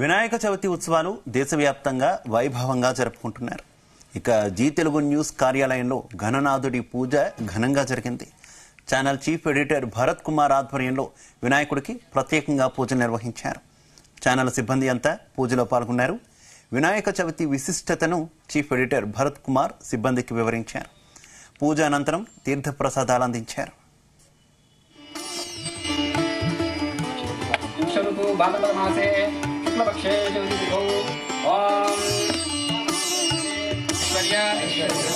వినాయక చవితి ఉత్సవాలు దేశవ్యాప్తంగా వైభవంగా జరుపుకుంటున్నారు. ఇక జీ తెలుగు న్యూస్ కార్యాలయంలో గణనాథుడి పూజ ఘనంగా జరిగింది. Channel chief editor Bharat Kumar ఆధ్వర్యంలో వినాయకుడికి ప్రత్యేకంగా పూజ నిర్వహించారు. ఛానల్ సిబ్బంది అంతా పూజలో పాల్గొన్నారు. వినాయక చవితి విశిష్టతను చీఫ్ ఎడిటర్ భరత్ కుమార్ సిబ్బందికి వివరించారు. పూజ అనంతరం తీర్థ ప్రసాదాలు అందించారు.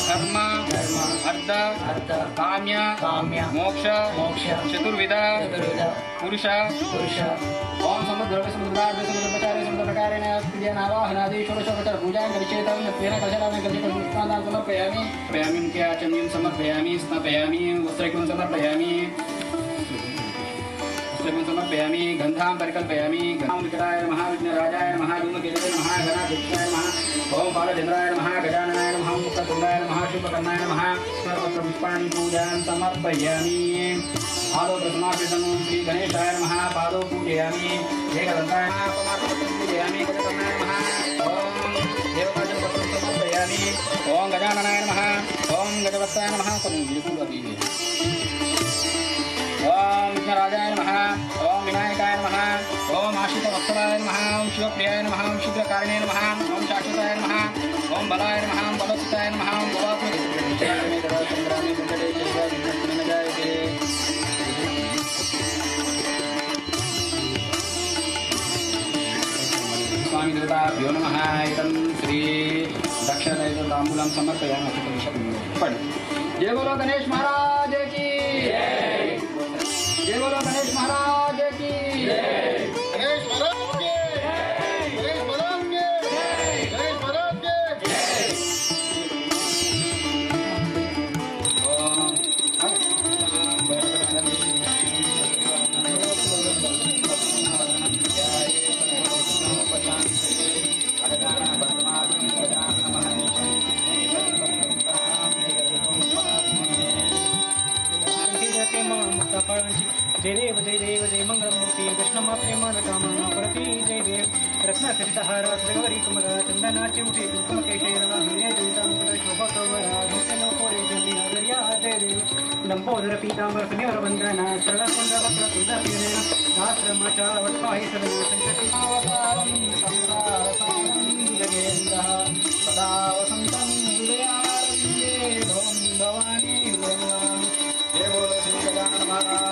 धर्म अर्थ काम्य मोक्ष चतुर्विध पुरुष ओम समुद्र समुद्रार्ध समुद्रचार्य समुद्रकारेण क्रियानावाहनादि षोडशोपचार पूजां करिष्येतं यत्तेन कलशरामें कलितं पुष्पाणां समर्पयामि प्रयामि मुख्याचम्यं समर्पयामि स्नापयामि वस्त्रैकं समर्पयामि समर्पयामि गंधां परिकल्पयामि गणाधिपतये नमः विघ्नराजाय नमः धूमकेतवे नमः गणाधिपतये नमः ओम बालचंद्राय नमः गजाननाय नमः मुक्ततुण्डाय नमः शुभकर्णाय नमः सर्वपुष्पाणि पूजां समर्पयामि आदौ प्रथमार्पितं श्री गणेशाय नमः पादौ पूजयामि एकदन्ताय नमः पमार्पितं पूजयामि गजकर्णाय नमः ओम देवताजं पत्रं समर्पयामि ओम गजाननाय नमः ओम गजवत्साय नमः ओम विघ्नराजाय नमः ओम विनायकाय नमः ओम आश्रितवत्सलाय नमः ओम शिवप्रियाय नमः ओम शीघ्रकारिणे नमः ओम शाश्वताय नमः ओम बलाय नमः ओम बलोचिताय नमः ओम स्वामी देवताभ्यो नमः इदं श्री दक्षिणताम्बूलं समर्पयामि जय बोलो गणेश महाराज की जय बोलो गणेश महाराज की गणेश महाराज के गणेश महाराज के गणेश महाराज के जय देव जय देव जय मंगलमूर्ति कृष्णमा प्रेमानकामा प्रति जय देव रत्नकरितहार त्रिगवरी कुमर चंदनाची उठी कुंकुमकेशेरवा हृदयजनितांकुर शोभकवरा धूषणोपरि जनिनगर्या जय देव लंबोदर पीतांबर सुनिवरवन्दना सर्वकुण्डवक्रतुण्डपीडेन सहस्रमचावत्पाहि सदना संकटिमावतारं संसारसारं जगेन्द्रः सदा वसन्तं हृदयारण्ये भवं भवानी जय बोलो श्री गजानन महाराज।